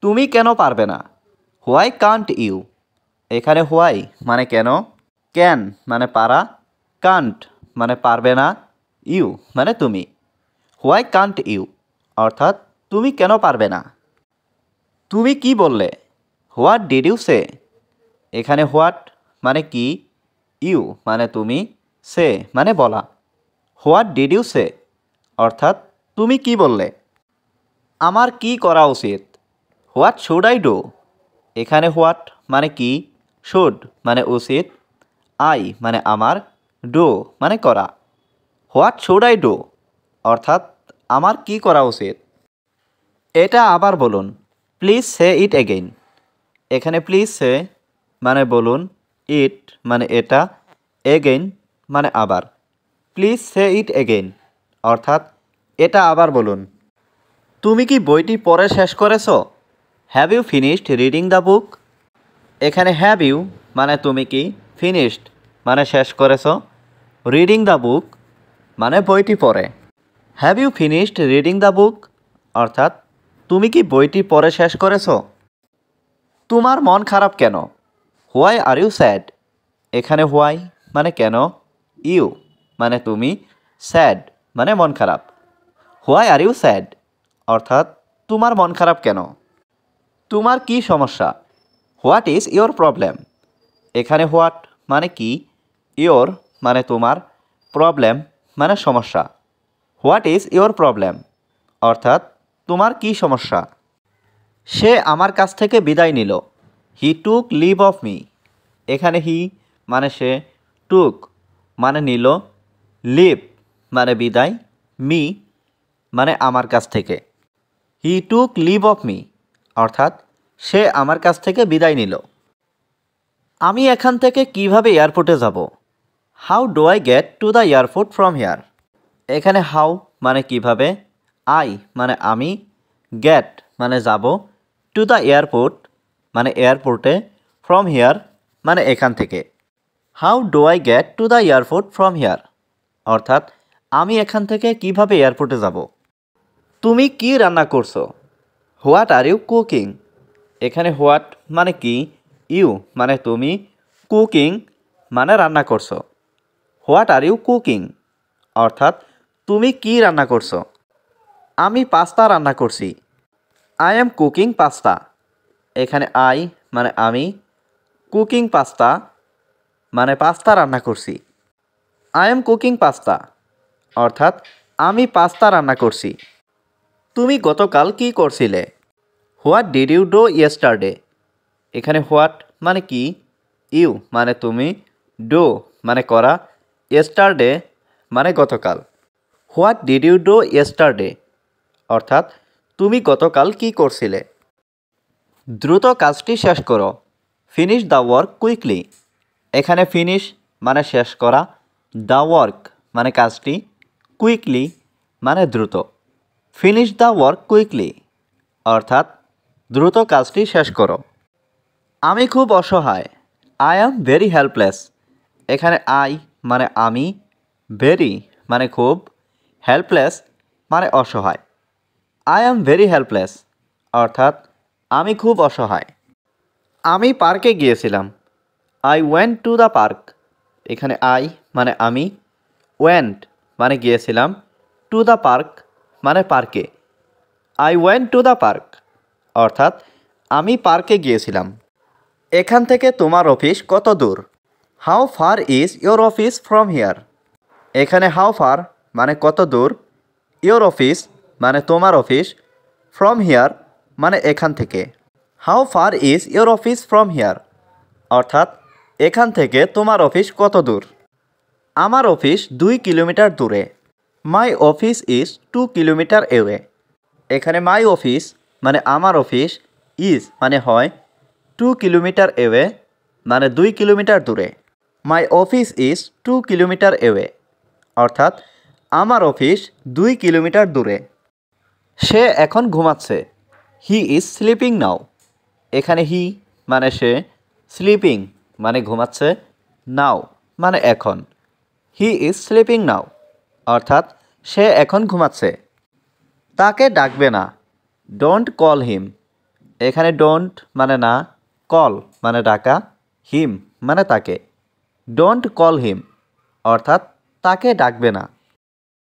তুমি কেন পারবে না? Why can't you? এখানে হোয়াই মানে কেন, ক্যান মানে পারা, কান্ট মানে পারবে না, ইউ মানে তুমি। হোয়াই কান্ট ইউ অর্থাৎ তুমি কেন পারবে না। তুমি কি বললে? হোয়াট ডিড ইউ সে? এখানে হোয়াট মানে কি, ইউ মানে তুমি, সে মানে বলা। হোয়াট ডিড ইউ সে অর্থাৎ তুমি কি বললে। আমার কি করা উচিত? What should I do? এখানে হোয়াট মানে কি, শুড মানে উচিত, আই মানে আমার, ডু মানে করা। হোয়াট শুড আই ডু অর্থাৎ আমার কি করা উচিত। এটা আবার বলুন, প্লিজ সে ইট এগেইন। এখানে প্লিজ সে মানে বলুন, ইট মানে এটা, এগেইন মানে আবার। প্লিজ সে ইট এগেইন অর্থাৎ এটা আবার বলুন। তুমি কি বইটি পড়ে শেষ করেছো? Have you finished reading the book? এখানে হ্যাভ ইউ মানে তুমি কি, ফিনিশড মানে শেষ করেছো, রিডিং দ্য বুক মানে বইটি পড়ে। Have you finished reading the book অর্থাৎ তুমি কি বইটি পড়ে শেষ করেছো। তোমার মন খারাপ কেন? Why are you sad? এখানে হোয়াই মানে কেন, ইউ মানে তুমি, স্যাড মানে মন খারাপ। হোয়াই আর ইউ স্যাড অর্থাৎ তোমার মন খারাপ কেন। তোমার কি সমস্যা? What is your problem? এখানে হোয়াট মানে কি, ইয়োর মানে তোমার, প্রবলেম মানে সমস্যা। হোয়াট ইজ ইয়োর প্রবলেম অর্থাৎ তোমার কি সমস্যা। সে আমার কাছ থেকে বিদায় নিল। হি টুক লিভ অফ মি। এখানে হি মানে সে, টুক মানে নিল, লিভ মানে বিদায়, মি মানে আমার কাছ থেকে। হি টুক লিভ অফ মি অর্থাৎ সে আমার কাছ থেকে বিদায় নিল। আমি এখান থেকে কিভাবে এয়ারপোর্টে যাব? How do I get to the airport from here? এখানে হাউ মানে কিভাবে, আই মানে আমি, গেট মানে যাব, টু দ্য এয়ারপোর্ট মানে এয়ারপোর্টে, ফ্রম হিয়ার মানে এখান থেকে। How do I get to the airport from here অর্থাৎ আমি এখান থেকে কিভাবে এয়ারপোর্টে যাব। তুমি কি রান্না করছো? What are you cooking? এখানে হোয়াট মানে কি, ইউ মানে তুমি, কুকিং মানে রান্না করছো। হোয়াট আর ইউ কুকিং অর্থাৎ তুমি কি রান্না করছো। আমি পাস্তা রান্না করছি। I am cooking pasta. এখানে আই মানে আমি, কুকিং পাস্তা মানে পাস্তা রান্না করছি। আই এম কুকিং পাস্তা অর্থাৎ আমি পাস্তা রান্না করছি। তুমি গতকাল কি করছিলে? What did you do yesterday? এখানে হোয়াট মানে কি, ইউ মানে তুমি, ডু মানে করা, ইয়েস্টারডে মানে গতকাল। What did you do yesterday অর্থাৎ তুমি গতকাল কি করছিলে। দ্রুত কাজটি শেষ করো। Finish the work quickly. এখানে ফিনিশ মানে শেষ করা, দ্য ওয়ার্ক মানে কাজটি, কুইকলি মানে দ্রুত। ফিনিশ দ্য ওয়ার্ক কুইকলি অর্থাৎ দ্রুত কাজটি শেষ করো। আমি খুব অসহায়। I am very helpless. এখানে আই মানে আমি, ভেরি মানে খুব, হেল্পলেস মানে অসহায়। আই অ্যাম ভেরি হেল্পলেস অর্থাৎ আমি খুব অসহায়। আমি পার্কে গিয়েছিলাম। I went to the park. এখানে আই মানে আমি, ওয়েন্ট মানে গিয়েছিলাম, টু দ্য পার্ক মানে পার্কে। I went to the park অর্থাৎ আমি পার্কে গিয়েছিলাম। এখান থেকে তোমার অফিস কত দূর? How far is your office from here? এখানে হাউ ফার মানে কত দূর, ইয়োর অফিস মানে তোমার অফিস, ফ্রম হিয়ার মানে এখান থেকে। How far is your office from here অর্থাৎ এখান থেকে তোমার অফিস কত দূর। আমার অফিস 2 কিলোমিটার দূরে। My office is 2 kilometre away. এখানে মাই অফিস মানে আমার অফিস, ইজ মানে হয়, 2 কিলোমিটার এওয়ে মানে 2 কিলোমিটার দূরে। My office is 2 kilometre away অর্থাৎ আমার অফিস 2 কিলোমিটার দূরে। সে এখন ঘুমাচ্ছে। He is sleeping now. এখানে হি মানে সে, স্লিপিং মানে ঘুমাচ্ছে, নাও মানে এখন। হি ইজ স্লিপিং নাও অর্থাৎ সে এখন ঘুমাচ্ছে। তাকে ডাকবে না। Don't call him. এখানে ডোন্ট মানে না, কল মানে ডাকা, হিম মানে তাকে। ডোন্ট কল হিম অর্থাৎ তাকে ডাকবে না।